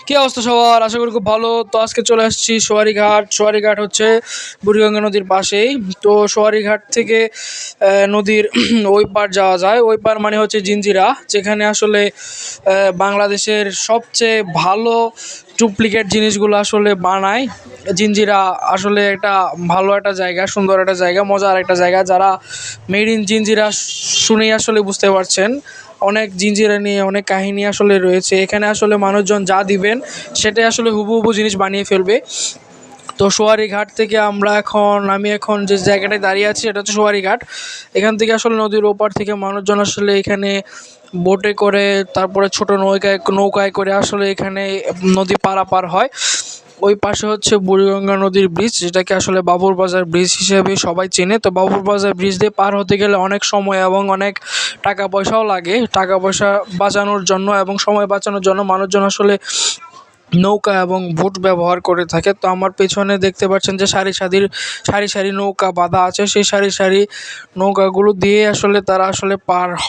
কি অবস্থা সবার? আশা করি খুব ভালো। তো আজকে চলে আসছি সোয়ারীঘাট। সোয়ারীঘাট হচ্ছে বুড়িগঙ্গা নদীর পাশেই। তো সোয়ারীঘাট থেকে নদীর ওই পার যাওয়া যায়। ওই পার মানে হচ্ছে জিঞ্জিরা, যেখানে আসলে বাংলাদেশের সবচেয়ে ভালো ডুপ্লিকেট জিনিসগুলো আসলে বানায়। জিঞ্জিরা আসলে একটা ভালো একটা জায়গা, সুন্দর একটা জায়গা, মজার একটা জায়গা। যারা মেড ইন জিঞ্জিরা শুনেই আসলে বুঝতে পারছেন, অনেক জিঞ্জিরা নিয়ে অনেক কাহিনী আসলে রয়েছে এখানে। আসলে মানুষজন যা দিবেন সেটাই আসলে হুবহু জিনিস বানিয়ে ফেলবে। তো সোয়ারীঘাট থেকে আমি এখন যে জায়গাটায় দাঁড়িয়ে আছি এটা হচ্ছে সোয়ারীঘাট। এখান থেকে আসলে নদীর ওপার থেকে মানুষজন আসলে এখানে বোটে করে, তারপরে ছোট নৌকায় করে আসলে এখানে নদী পারাপার হয়। ওই পাশে হচ্ছে বুড়িগঙ্গা নদীর ব্রিজ, যেটাকে আসলে বাবুর বাজার ব্রিজ হিসেবে সবাই চেনে। তো বাবুর বাজার ব্রিজ দিয়ে পার হতে গেলে অনেক সময় এবং অনেক টাকা পয়সাও লাগে। টাকা পয়সা বাঁচানোর জন্য এবং সময় বাঁচানোর জন্য মানুষজন আসলে নৌকা এবং বোট ব্যবহার করে থাকে। তো আমার পেছনে দেখতে পাচ্ছেন যে সারি সারি নৌকা বাঁধা আছে। সেই সারি সারি নৌকাগুলো দিয়ে আসলে তারা আসলে পার হয়।